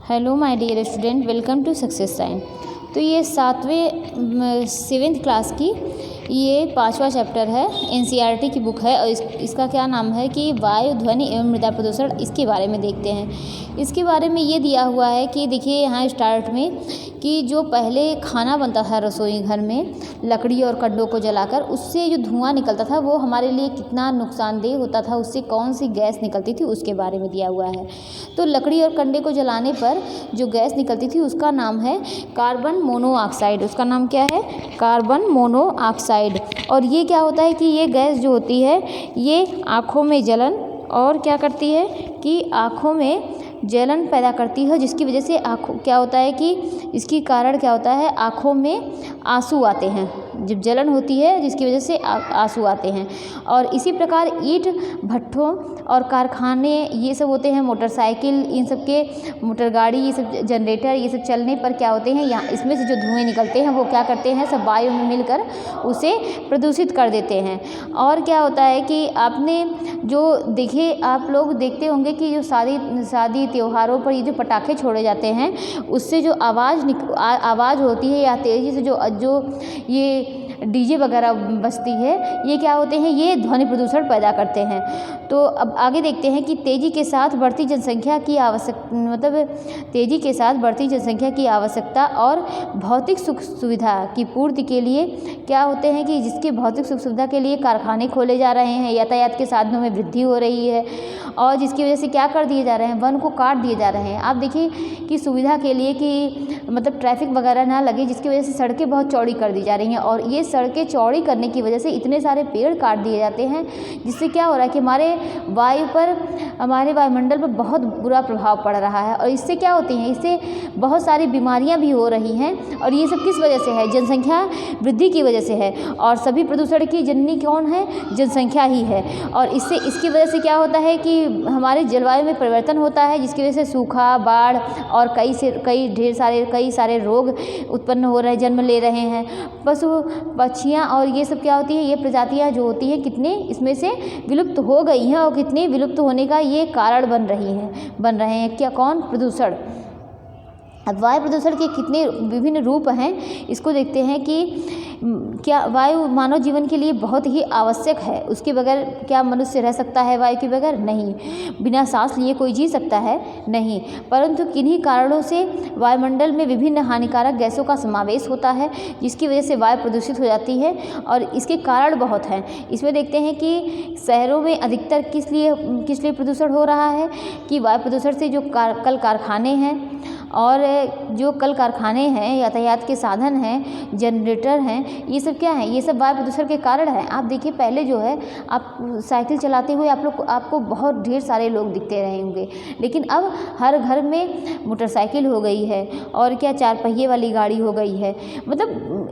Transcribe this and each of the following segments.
Hello my dear student, welcome to success time. तो ये 7वीं class की ये 5वां चैप्टर है, एनसीईआरटी की बुक है और इसका क्या नाम है कि वायु, ध्वनि एवं मृदा प्रदूषण। इसके बारे में देखते हैं। इसके बारे में ये दिया हुआ है कि देखिए यहाँ स्टार्ट में कि जो पहले खाना बनता था रसोई घर में लकड़ी और कंडों को जलाकर, उससे जो धुआं निकलता था वो हमारे लिए कितना नुकसानदेह होता था, उससे कौन सी गैस निकलती थी उसके बारे में दिया हुआ है। तो लकड़ी और कंडे को जलाने पर जो गैस निकलती थी उसका नाम है कार्बन मोनोऑक्साइड। उसका नाम क्या है? Carbon monoxide. और ये क्या होता है कि ये गैस जो होती है ये आँखों में जलन और क्या करती है कि आँखों में जलन पैदा करती है, जिसकी वजह से आँखों क्या होता है कि इसकी कारण क्या होता है, आँखों में आंसू आते हैं। जब जलन होती है जिसकी वजह से आंसू आते हैं। और इसी प्रकार ईंट भट्ठों और कारखाने ये सब होते हैं, मोटरसाइकिल, इन सब के मोटर गाड़ी, ये सब जनरेटर, ये सब चलने पर क्या होते हैं, यहाँ इसमें से जो धुएँ निकलते हैं वो क्या करते हैं, सब वायु में मिलकर उसे प्रदूषित कर देते हैं। और क्या होता है कि आपने जो देखिए, आप लोग देखते होंगे कि जो शादी त्योहारों पर ये जो पटाखे छोड़े जाते हैं उससे जो आवाज़ होती है या तेज़ी से जो ये डीजे वगैरह बजती है, ये क्या होते हैं, ये ध्वनि प्रदूषण पैदा करते हैं। तो अब आगे देखते हैं कि तेज़ी के साथ बढ़ती जनसंख्या की आवश्यकता और भौतिक सुख सुविधा की पूर्ति के लिए क्या होते हैं कि जिसके भौतिक सुख सुविधा के लिए कारखाने खोले जा रहे हैं, यातायात के साधनों में वृद्धि हो रही है और जिसकी वजह से क्या कर दिए जा रहे हैं, वन को काट दिए जा रहे हैं। आप देखिए कि सुविधा के लिए कि ट्रैफिक वगैरह ना लगे, जिसकी वजह से सड़कें बहुत चौड़ी कर दी जा रही हैं और ये सड़कें चौड़ी करने की वजह से इतने सारे पेड़ काट दिए जाते हैं, जिससे क्या हो रहा है कि हमारे वायुमंडल पर बहुत बुरा प्रभाव पड़ रहा है। और इससे क्या होती हैं, इससे बहुत सारी बीमारियां भी हो रही हैं। और ये सब किस वजह से है? जनसंख्या वृद्धि की वजह से है। और सभी प्रदूषण की जननी कौन है? जनसंख्या ही है। और इसकी वजह से क्या होता है कि हमारे जलवायु में परिवर्तन होता है, जिसकी वजह से सूखा, बाढ़ और कई सारे रोग उत्पन्न हो रहे हैं, जन्म ले रहे हैं। पशु पक्षियाँ और ये सब क्या होती है, ये प्रजातियाँ जो होती हैं कितने इसमें से विलुप्त हो गई हैं और कितने विलुप्त होने का ये कारण बन रहे हैं। क्या? कौन? प्रदूषण। अब वायु प्रदूषण के कितने विभिन्न रूप हैं, इसको देखते हैं कि क्या वायु मानव जीवन के लिए बहुत ही आवश्यक है। उसके बगैर क्या मनुष्य रह सकता है? वायु के बगैर नहीं। बिना सांस लिए कोई जी सकता है? नहीं। परंतु किन्हीं कारणों से वायुमंडल में विभिन्न हानिकारक गैसों का समावेश होता है, जिसकी वजह से वायु प्रदूषित हो जाती है और इसके कारण बहुत हैं। इसमें देखते हैं कि शहरों में अधिकतर किस लिए प्रदूषण हो रहा है कि वायु प्रदूषण से जो कल कारखाने हैं और जो कल कारखाने हैं, यातायात के साधन हैं, जनरेटर हैं, ये सब क्या है, ये सब वायु प्रदूषण के कारण है। आप देखिए पहले जो है, आप साइकिल चलाते हुए आपको बहुत ढेर सारे लोग दिखते रहे होंगे, लेकिन अब हर घर में मोटरसाइकिल हो गई है और क्या 4 पहिए वाली गाड़ी हो गई है।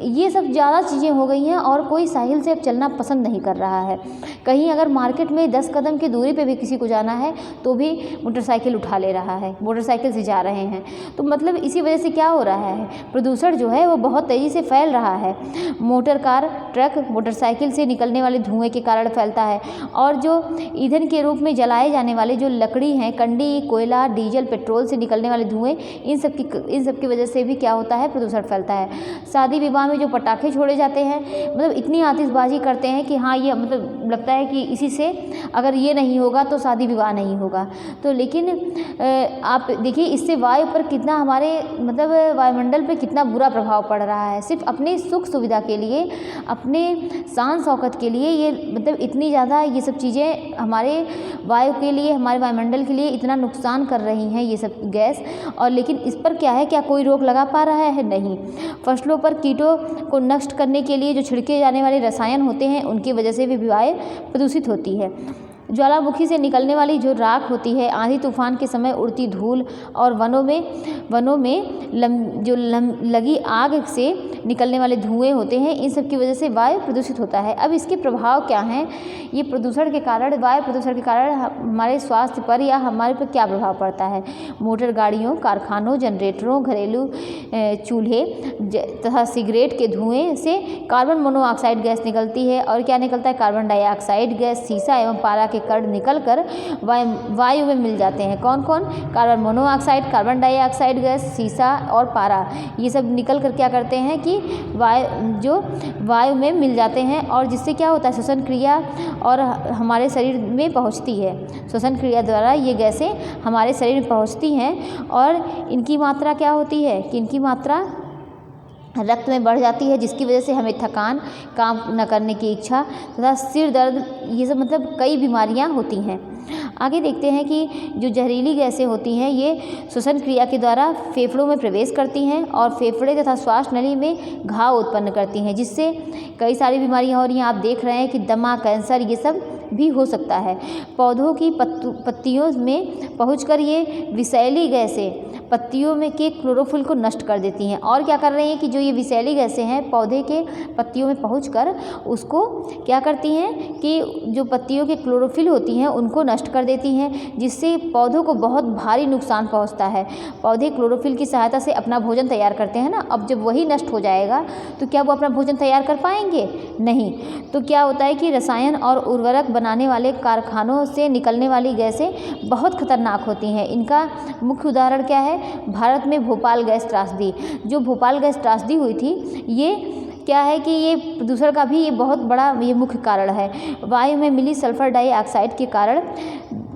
ये सब ज़्यादा चीज़ें हो गई हैं और कोई साइकिल से अब चलना पसंद नहीं कर रहा है। कहीं अगर मार्केट में 10 कदम की दूरी पे भी किसी को जाना है तो भी मोटरसाइकिल उठा ले रहा है, मोटरसाइकिल से जा रहे हैं। तो इसी वजह से क्या हो रहा है, प्रदूषण जो है वो बहुत तेज़ी से फैल रहा है। मोटर कार, ट्रक, मोटरसाइकिल से निकलने वाले धुएं के कारण फैलता है। और जो ईंधन के रूप में जलाए जाने वाले जो लकड़ी हैं, कंडी, कोयला, डीजल, पेट्रोल से निकलने वाले धुएं, इन सब की वजह से भी क्या होता है, प्रदूषण फैलता है। शादी विवाह में जो पटाखे छोड़े जाते हैं, इतनी आतिशबाजी करते हैं कि हाँ, ये लगता है कि इसी से अगर ये नहीं होगा तो शादी विवाह नहीं होगा। तो लेकिन आप देखिए इससे वायु पर कितना वायुमंडल पे कितना बुरा प्रभाव पड़ रहा है। सिर्फ अपने सुख सुविधा के लिए, अपने शान शौकत के लिए ये इतनी ज़्यादा ये सब चीज़ें हमारे वायु के लिए, हमारे वायुमंडल के लिए इतना नुकसान कर रही हैं ये सब गैस। और लेकिन इस पर क्या कोई रोक लगा पा रहा है? नहीं। फसलों पर कीटों को नष्ट करने के लिए जो छिड़के जाने वाले रसायन होते हैं, उनकी वजह से भी वायु प्रदूषित होती है। ज्वालामुखी से निकलने वाली जो राख होती है, आंधी तूफान के समय उड़ती धूल और वनों में लगी आग से निकलने वाले धुएं होते हैं, इन सब की वजह से वायु प्रदूषित होता है। अब इसके प्रभाव क्या हैं? ये वायु प्रदूषण के कारण हमारे स्वास्थ्य पर या हमारे पर क्या प्रभाव पड़ता है? मोटर गाड़ियों, कारखानों, जनरेटरों, घरेलू चूल्हे तथा सिगरेट के धुएं से कार्बन मोनोऑक्साइड गैस निकलती है। और क्या निकलता है? कार्बन डाइऑक्साइड गैस, सीसा एवं पारा के कण निकलकर वायु में मिल जाते हैं। कौन कौन? Carbon monoxide, carbon dioxide gas, सीसा और पारा, ये सब निकल कर क्या करते हैं कि वायु में मिल जाते हैं। और जिससे क्या होता है? श्वसन क्रिया और हमारे शरीर में पहुंचती है। श्वसन क्रिया द्वारा ये गैसें हमारे शरीर में पहुंचती हैं और इनकी मात्रा क्या होती है कि इनकी मात्रा रक्त में बढ़ जाती है, जिसकी वजह से हमें थकान, काम न करने की इच्छा तथा सिर दर्द, ये सब मतलब कई बीमारियां होती हैं। आगे देखते हैं कि जो जहरीली गैसें होती हैं ये श्वसन क्रिया के द्वारा फेफड़ों में प्रवेश करती हैं और फेफड़े तथा श्वास नली में घाव उत्पन्न करती हैं, जिससे कई सारी बीमारियां हो रही हैं। आप देख रहे हैं कि दमा, कैंसर, ये सब भी हो सकता है। पौधों की पत्तियों में पहुंचकर ये विषैली गैसें पत्तियों में के क्लोरोफिल को नष्ट कर देती हैं। और क्या कर रही हैं कि जो ये विषैली गैसें हैं पौधे के पत्तियों में पहुंचकर उसको क्या करती हैं कि जो पत्तियों के क्लोरोफिल होती हैं उनको नष्ट कर देती हैं, जिससे पौधों को बहुत भारी नुकसान पहुंचता है। पौधे क्लोरोफिल की सहायता से अपना भोजन तैयार करते हैं ना, अब जब वही नष्ट हो जाएगा तो क्या वो अपना भोजन तैयार कर पाएंगे? नहीं। तो क्या होता है कि रसायन और उर्वरक बनाने वाले कारखानों से निकलने वाली गैसें बहुत खतरनाक होती हैं। इनका मुख्य उदाहरण क्या है? भारत में भोपाल गैस त्रासदी, जो भोपाल गैस त्रासदी हुई थी, ये क्या है कि ये प्रदूषण का भी ये बहुत बड़ा ये मुख्य कारण है। वायु में मिली सल्फर डाइऑक्साइड के कारण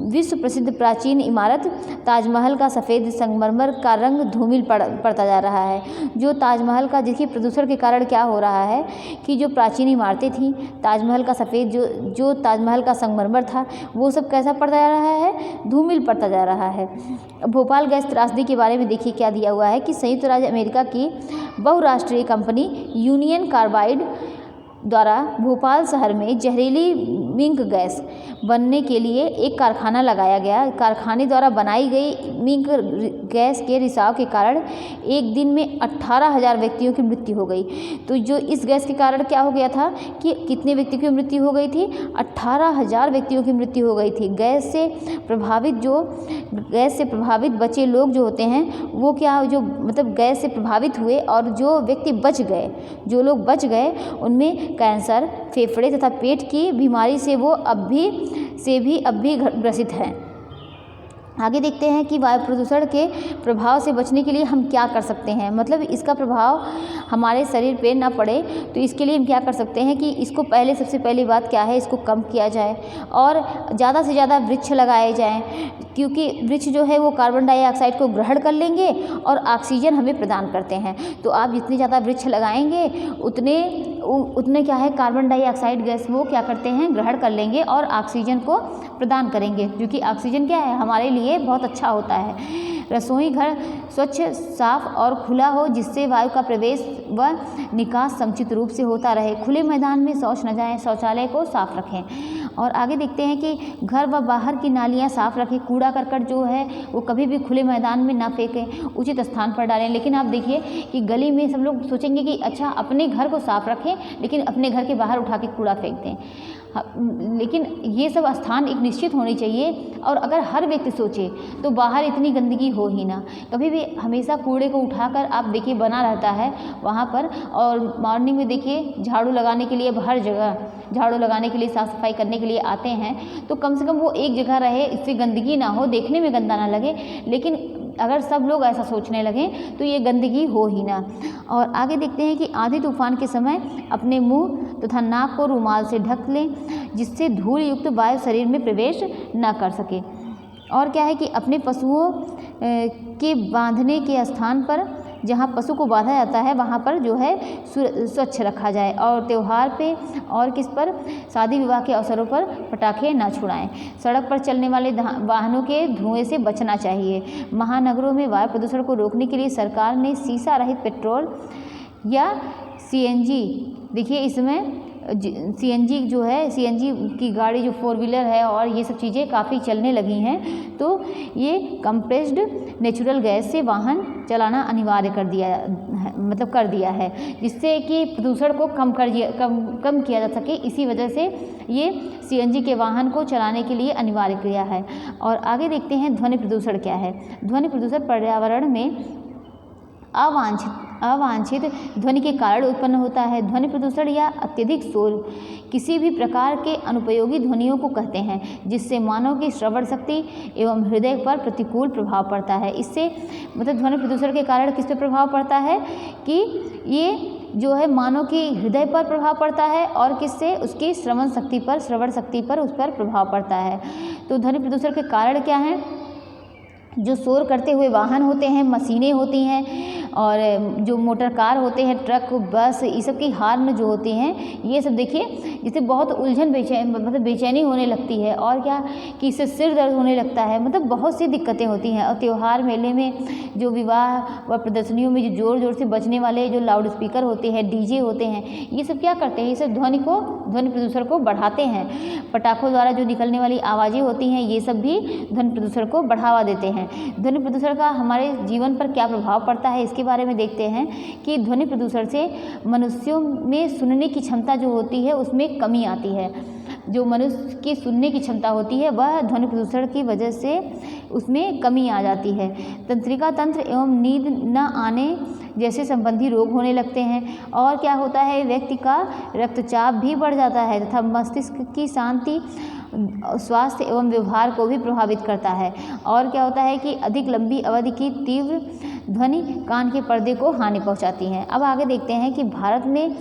विश्व प्रसिद्ध प्राचीन इमारत ताजमहल का सफ़ेद संगमरमर का रंग धूमिल पड़ता जा रहा है। जो ताजमहल का, देखिए प्रदूषण के कारण क्या हो रहा है कि जो प्राचीन इमारतें थीं, ताजमहल का सफ़ेद जो ताजमहल का संगमरमर था, वो सब कैसा पड़ता जा रहा है? धूमिल पड़ता जा रहा है। भोपाल गैस त्रासदी के बारे में देखिए क्या दिया हुआ है कि संयुक्त राज्य अमेरिका की बहुराष्ट्रीय कंपनी यूनियन कार्बाइड द्वारा भोपाल शहर में जहरीली मिंक गैस बनने के लिए एक कारखाना लगाया गया। कारखाने द्वारा बनाई गई मिंक गैस के रिसाव के कारण एक दिन में 18,000 व्यक्तियों की मृत्यु हो गई। तो जो इस गैस के कारण क्या हो गया था कि कितने व्यक्तियों की मृत्यु हो गई थी? 18,000 व्यक्तियों की मृत्यु हो गई थी। गैस से प्रभावित बचे लोग जो होते हैं वो क्या, जो मतलब गैस से प्रभावित हुए और जो व्यक्ति बच गए, जो लोग बच गए उनमें कैंसर, फेफड़े तथा पेट की बीमारी से वो अब भी ग्रसित हैं। आगे देखते हैं कि वायु प्रदूषण के प्रभाव से बचने के लिए हम क्या कर सकते हैं, मतलब इसका प्रभाव हमारे शरीर पे ना पड़े तो इसके लिए हम क्या कर सकते हैं कि इसको सबसे पहली बात क्या है, इसको कम किया जाए और ज़्यादा से ज़्यादा वृक्ष लगाए जाएं, क्योंकि वृक्ष जो है वो कार्बन डाइऑक्साइड को ग्रहण कर लेंगे और ऑक्सीजन हमें प्रदान करते हैं। तो आप जितने ज़्यादा वृक्ष लगाएंगे उतने क्या है, कार्बन डाइऑक्साइड गैस वो क्या करते हैं, ग्रहण कर लेंगे और ऑक्सीजन को प्रदान करेंगे, क्योंकि ऑक्सीजन क्या है, हमारे लिए बहुत अच्छा होता है। रसोई घर स्वच्छ, साफ और खुला हो, जिससे वायु का प्रवेश व निकास समुचित रूप से होता रहे। खुले मैदान में शौच न जाएं, शौचालय को साफ रखें। और आगे देखते हैं कि घर व बाहर की नालियां साफ रखें। कूड़ा करकट जो है वो कभी भी खुले मैदान में ना फेंकें, उचित स्थान पर डालें। लेकिन आप देखिए कि गली में सब लोग सोचेंगे कि अच्छा अपने घर को साफ रखें, लेकिन अपने घर के बाहर उठा के कूड़ा फेंक दें। लेकिन ये सब स्थान एक निश्चित होनी चाहिए, और अगर हर व्यक्ति सोचे तो बाहर इतनी गंदगी हो ही ना। कभी भी हमेशा कूड़े को उठाकर आप देखिए बना रहता है वहाँ पर, और मॉर्निंग में देखिए झाड़ू लगाने के लिए हर जगह झाड़ू लगाने के लिए, साफ़ सफाई करने के लिए आते हैं, तो कम से कम वो एक जगह रहे, इससे गंदगी ना हो, देखने में गंदा ना लगे। लेकिन अगर सब लोग ऐसा सोचने लगें तो ये गंदगी हो ही ना। और आगे देखते हैं कि आंधी तूफान के समय अपने मुंह तथा नाक को रुमाल से ढक लें, जिससे धूल युक्त वायु शरीर में प्रवेश न कर सके। और क्या है कि अपने पशुओं के बांधने के स्थान पर, जहाँ पशु को बांधा जाता है वहाँ पर जो है स्वच्छ रखा जाए। और त्यौहार पे और किस पर, शादी विवाह के अवसरों पर पटाखे ना छुड़ाएं। सड़क पर चलने वाले वाहनों के धुएं से बचना चाहिए। महानगरों में वायु प्रदूषण को रोकने के लिए सरकार ने शीशा रहित पेट्रोल या सीएनजी, देखिए इसमें सीएनजी जो है, सीएनजी की गाड़ी जो 4 व्हीलर है और ये सब चीज़ें काफ़ी चलने लगी हैं। तो ये कंप्रेस्ड नेचुरल गैस से वाहन चलाना अनिवार्य कर दिया है, जिससे कि प्रदूषण को कम किया जा सके। इसी वजह से ये सीएनजी के वाहन को चलाने के लिए अनिवार्य किया है। और आगे देखते हैं ध्वनि प्रदूषण क्या है। ध्वनि प्रदूषण पर्यावरण में अवांछित ध्वनि के कारण उत्पन्न होता है। ध्वनि प्रदूषण या अत्यधिक शोर किसी भी प्रकार के अनुपयोगी ध्वनियों को कहते हैं जिससे मानव की श्रवण शक्ति एवं हृदय पर प्रतिकूल प्रभाव पड़ता है। इससे मतलब ध्वनि प्रदूषण के कारण किस पे प्रभाव पड़ता है कि ये जो है मानव की हृदय पर प्रभाव पड़ता है और किससे, उसकी श्रवण शक्ति पर उस पर प्रभाव पड़ता है। तो ध्वनि प्रदूषण के कारण क्या हैं? जो शोर करते हुए वाहन होते हैं, मशीनें होती हैं और जो मोटर कार होते हैं, ट्रक, बस, ये सब की हॉर्न जो होते हैं, ये सब देखिए जिससे बहुत उलझन बेचैनी होने लगती है और क्या कि इससे सिर दर्द होने लगता है। मतलब बहुत सी दिक्कतें होती हैं। और त्यौहार मेले में जो विवाह व प्रदर्शनियों में जो ज़ोर ज़ोर से बजने वाले जो लाउड स्पीकर होते हैं, डीजे होते हैं, ये सब क्या करते हैं? ये सब ध्वनि प्रदूषण को बढ़ाते हैं। पटाखों द्वारा जो निकलने वाली आवाज़ें होती हैं, ये सब भी ध्वनि प्रदूषण को बढ़ावा देते हैं। ध्वनि प्रदूषण का हमारे जीवन पर क्या प्रभाव पड़ता है, इसके बारे में देखते हैं कि ध्वनि प्रदूषण से मनुष्यों में सुनने की क्षमता जो होती है उसमें कमी आती है। जो मनुष्य की सुनने की क्षमता होती है वह ध्वनि प्रदूषण की वजह से उसमें कमी आ जाती है। तंत्रिका तंत्र एवं नींद न आने जैसे संबंधी रोग होने लगते हैं। और क्या होता है, व्यक्ति का रक्तचाप भी बढ़ जाता है तथा मस्तिष्क की शांति, स्वास्थ्य एवं व्यवहार को भी प्रभावित करता है। और क्या होता है कि अधिक लंबी अवधि की तीव्र ध्वनि कान के पर्दे को हानि पहुंचाती है। अब आगे देखते हैं कि भारत में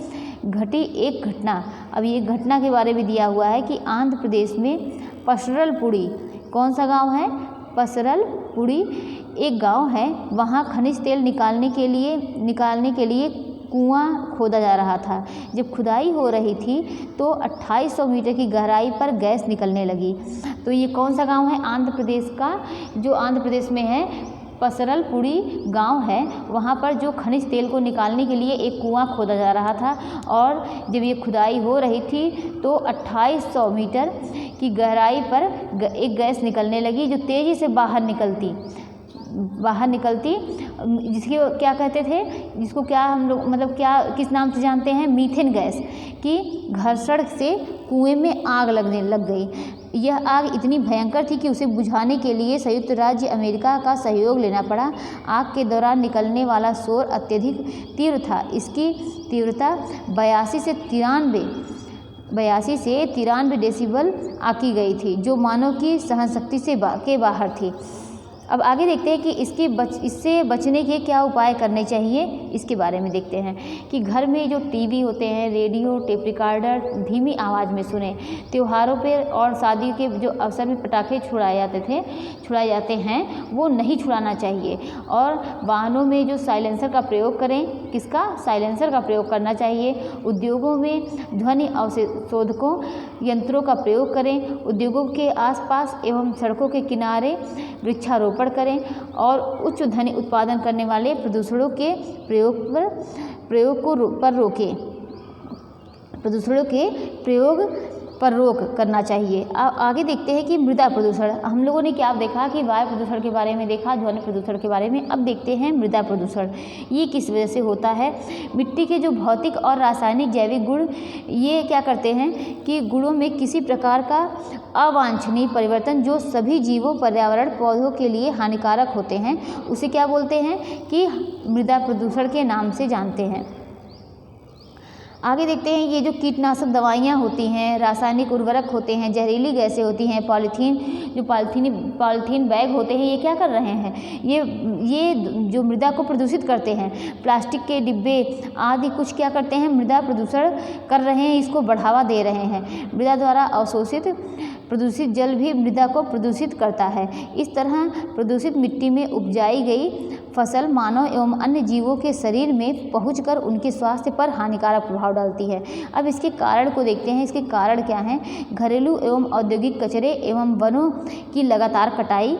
घटी एक घटना। अब ये घटना के बारे में दिया हुआ है कि आंध्र प्रदेश में पसरलपुड़ी, कौन सा गांव है? पसरलपुड़ी एक गांव है। वहाँ खनिज तेल निकालने के लिए कुआं खोदा जा रहा था। जब खुदाई हो रही थी तो 2800 मीटर की गहराई पर गैस निकलने लगी। तो ये कौन सा गांव है? आंध्र प्रदेश का, जो आंध्र प्रदेश में है, पसरलपुड़ी गांव है। वहाँ पर जो खनिज तेल को निकालने के लिए एक कुआं खोदा जा रहा था और जब ये खुदाई हो रही थी तो 2800 मीटर की गहराई पर एक गैस निकलने लगी जो तेज़ी से बाहर निकलती, जिसकी क्या कहते थे, जिसको क्या हम लोग मतलब क्या किस नाम से जानते हैं? मीथेन गैस की घर्षण से कुएं में आग लग गई। यह आग इतनी भयंकर थी कि उसे बुझाने के लिए संयुक्त राज्य अमेरिका का सहयोग लेना पड़ा। आग के दौरान निकलने वाला शोर अत्यधिक तीव्र था। इसकी तीव्रता 82 से 93 डेसिबल आंकी गई थी, जो मानव की सहनशक्ति के बाहर थी। अब आगे देखते हैं कि इससे बचने के क्या उपाय करने चाहिए, इसके बारे में देखते हैं कि घर में जो टीवी होते हैं, रेडियो, टेप रिकॉर्डर धीमी आवाज़ में सुने। त्योहारों पर और शादी के जो अवसर में पटाखे छुड़ाए जाते हैं वो नहीं छुड़ाना चाहिए। और वाहनों में जो साइलेंसर का प्रयोग करें, किसका? साइलेंसर का प्रयोग करना चाहिए। उद्योगों में ध्वनि अवशोधकों यंत्रों का प्रयोग करें। उद्योगों के आसपास एवं सड़कों के किनारे वृक्षारोपण करें और उच्च ध्वनि उत्पादन करने वाले प्रदूषणों के प्रयोग पर रोक करना चाहिए। अब आगे देखते हैं कि मृदा प्रदूषण। हम लोगों ने क्या देखा कि वायु प्रदूषण के बारे में देखा, ध्वनि प्रदूषण के बारे में। अब देखते हैं मृदा प्रदूषण। ये किस वजह से होता है? मिट्टी के जो भौतिक और रासायनिक जैविक गुण, ये क्या करते हैं कि गुणों में किसी प्रकार का अवांछनीय परिवर्तन जो सभी जीवों, पर्यावरण, पौधों के लिए हानिकारक होते हैं, उसे क्या बोलते हैं कि मृदा प्रदूषण के नाम से जानते हैं। आगे देखते हैं ये जो कीटनाशक दवाइयाँ होती हैं, रासायनिक उर्वरक होते हैं, जहरीली गैसें होती हैं, पॉलीथीन बैग होते हैं, ये क्या कर रहे हैं? ये जो मृदा को प्रदूषित करते हैं। प्लास्टिक के डिब्बे आदि कुछ क्या करते हैं? मृदा प्रदूषण कर रहे हैं, इसको बढ़ावा दे रहे हैं। मृदा द्वारा अवशोषित प्रदूषित जल भी मृदा को प्रदूषित करता है। इस तरह प्रदूषित मिट्टी में उपजाई गई फसल मानव एवं अन्य जीवों के शरीर में पहुंचकर उनके स्वास्थ्य पर हानिकारक प्रभाव डालती है। अब इसके कारण को देखते हैं। इसके कारण क्या हैं? घरेलू एवं औद्योगिक कचरे एवं वनों की लगातार कटाई,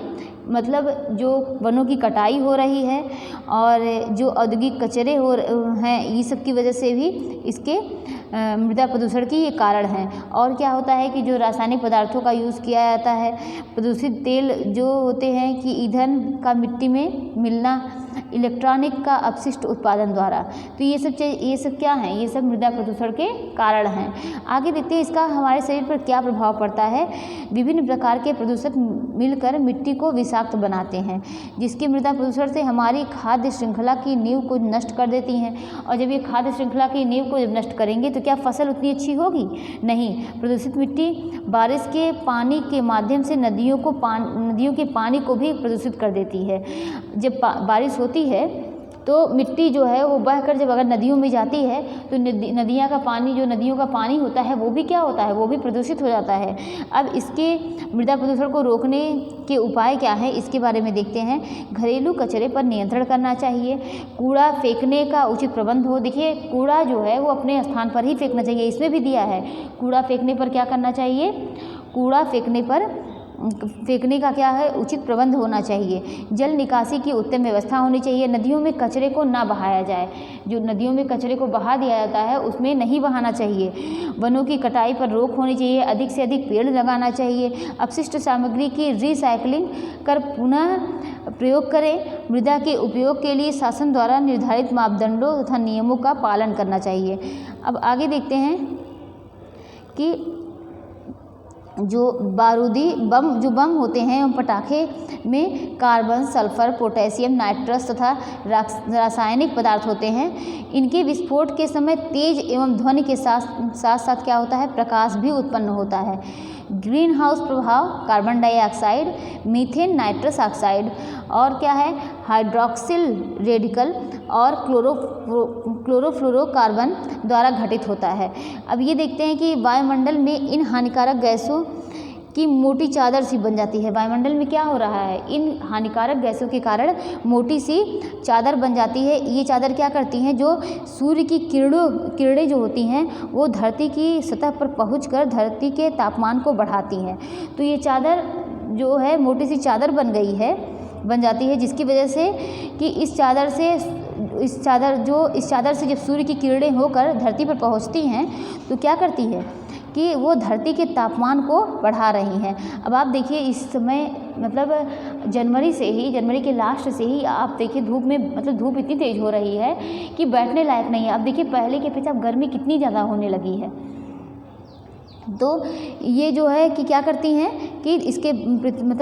मतलब जो वनों की कटाई हो रही है और जो औद्योगिक कचरे हैं, ये सब की वजह से भी इसके मृदा प्रदूषण की ये कारण हैं। और क्या होता है कि जो रासायनिक पदार्थों का यूज़ किया जाता है, प्रदूषित तेल जो होते हैं कि ईंधन का मिट्टी में मिलना, इलेक्ट्रॉनिक का अपशिष्ट उत्पादन द्वारा, तो ये सब क्या हैं? ये सब मृदा प्रदूषण के कारण हैं। आगे देखते हैं इसका हमारे शरीर पर क्या प्रभाव पड़ता है। विभिन्न प्रकार के प्रदूषक मिलकर मिट्टी को विषाक्त बनाते हैं, जिसके मृदा प्रदूषण से हमारी खाद्य खाद्य श्रृंखला की नींव को नष्ट कर देती हैं। और जब ये खाद्य श्रृंखला की नींव को जब नष्ट करेंगे तो क्या फसल उतनी अच्छी होगी? नहीं। प्रदूषित मिट्टी बारिश के पानी के माध्यम से नदियों के पानी को भी प्रदूषित कर देती है। जब बारिश होती है तो मिट्टी जो है वो बहकर जब अगर नदियों में जाती है तो नदियों का पानी होता है वो भी क्या होता है, वो भी प्रदूषित हो जाता है। अब इसके मृदा प्रदूषण को रोकने के उपाय क्या है, इसके बारे में देखते हैं। घरेलू कचरे पर नियंत्रण करना चाहिए। कूड़ा फेंकने का उचित प्रबंध हो। देखिए कूड़ा जो है वो अपने स्थान पर ही फेंकना चाहिए, इसमें भी दिया है कूड़ा फेंकने पर क्या करना चाहिए, कूड़ा फेंकने का क्या है, उचित प्रबंध होना चाहिए। जल निकासी की उत्तम व्यवस्था होनी चाहिए। नदियों में कचरे को ना बहाया जाए, जो नदियों में कचरे को बहा दिया जाता है उसमें नहीं बहाना चाहिए। वनों की कटाई पर रोक होनी चाहिए। अधिक से अधिक पेड़ लगाना चाहिए। अपशिष्ट सामग्री की रिसाइकलिंग कर पुनः प्रयोग करें। मृदा के उपयोग के लिए शासन द्वारा निर्धारित मापदंडों तथा नियमों का पालन करना चाहिए। अब आगे देखते हैं कि जो बारूदी बम होते हैं एवं पटाखे में कार्बन, सल्फर, पोटेशियम, नाइट्रस तथा रासायनिक पदार्थ होते हैं। इनके विस्फोट के समय तेज एवं ध्वनि के साथ साथ क्या होता है, प्रकाश भी उत्पन्न होता है। ग्रीन हाउस प्रभाव carbon dioxide, methane, nitrous oxide और क्या है, हाइड्रोक्सिल रेडिकल और क्लोरोफ्लोरोकार्बन द्वारा घटित होता है। अब ये देखते हैं कि वायुमंडल में इन हानिकारक गैसों की मोटी चादर सी बन जाती है। वायुमंडल में क्या हो रहा है, इन हानिकारक गैसों के कारण मोटी सी चादर बन जाती है। ये चादर क्या करती हैं, जो सूर्य की किरणें जो होती हैं वो धरती की सतह पर पहुंचकर धरती के तापमान को बढ़ाती हैं। तो ये चादर जो है मोटी सी चादर बन जाती है, जिसकी वजह से कि इस चादर से जब सूर्य की किरणें होकर धरती पर पहुंचती हैं तो क्या करती है कि वो धरती के तापमान को बढ़ा रही हैं। अब आप देखिए इस समय मतलब जनवरी के लास्ट से ही आप देखिए धूप इतनी तेज़ हो रही है कि बैठने लायक नहीं है। अब देखिए पहले के अपेक्षा गर्मी कितनी ज़्यादा होने लगी है। तो ये जो है कि क्या करती हैं कि इसके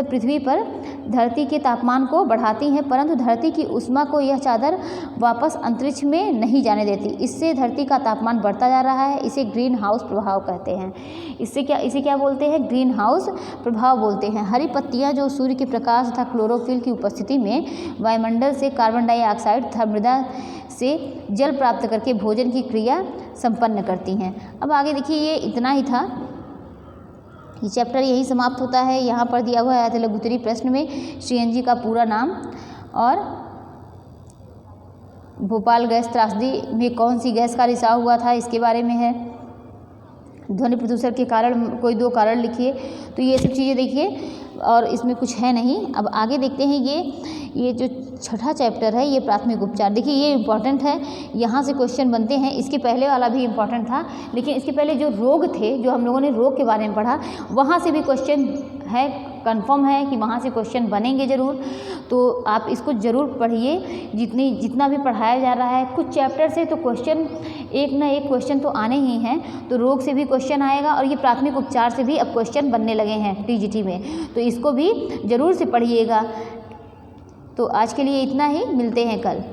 पृथ्वी पर धरती के तापमान को बढ़ाती हैं, परंतु धरती की उष्मा को यह चादर वापस अंतरिक्ष में नहीं जाने देती। इससे धरती का तापमान बढ़ता जा रहा है। इसे ग्रीन हाउस प्रभाव कहते हैं। इसे क्या बोलते हैं, ग्रीन हाउस प्रभाव बोलते हैं। हरी पत्तियां जो सूर्य के प्रकाश तथा क्लोरोफिल की उपस्थिति में वायुमंडल से कार्बन डाइऑक्साइड तथा मृदा से जल प्राप्त करके भोजन की क्रिया संपन्न करती हैं। अब आगे देखिए, ये इतना ही था, ये चैप्टर यही समाप्त होता है। यहाँ पर दिया हुआ है लघुत्तरी प्रश्न में CNG का पूरा नाम और भोपाल गैस त्रासदी में कौन सी गैस का रिसाव हुआ था इसके बारे में है। ध्वनि प्रदूषण के कारण कोई 2 कारण लिखिए। तो ये सब चीज़ें देखिए और इसमें कुछ है नहीं। अब आगे देखते हैं, ये जो छठा चैप्टर है ये प्राथमिक उपचार। देखिए ये इम्पॉर्टेंट है, यहाँ से क्वेश्चन बनते हैं। इसके पहले वाला भी इम्पॉर्टेंट था, लेकिन इसके पहले जो रोग थे, जो हम लोगों ने रोग के बारे में पढ़ा, वहाँ से भी क्वेश्चन है, कंफर्म है कि वहाँ से क्वेश्चन बनेंगे ज़रूर। तो आप इसको ज़रूर पढ़िए, जितना भी पढ़ाया जा रहा है। कुछ चैप्टर से तो क्वेश्चन एक ना एक क्वेश्चन तो आने ही हैं। तो रोग से भी क्वेश्चन आएगा और ये प्राथमिक उपचार से भी अब क्वेश्चन बनने लगे हैं TGT में, तो इसको भी ज़रूर से पढ़िएगा। तो आज के लिए इतना ही, मिलते हैं कल।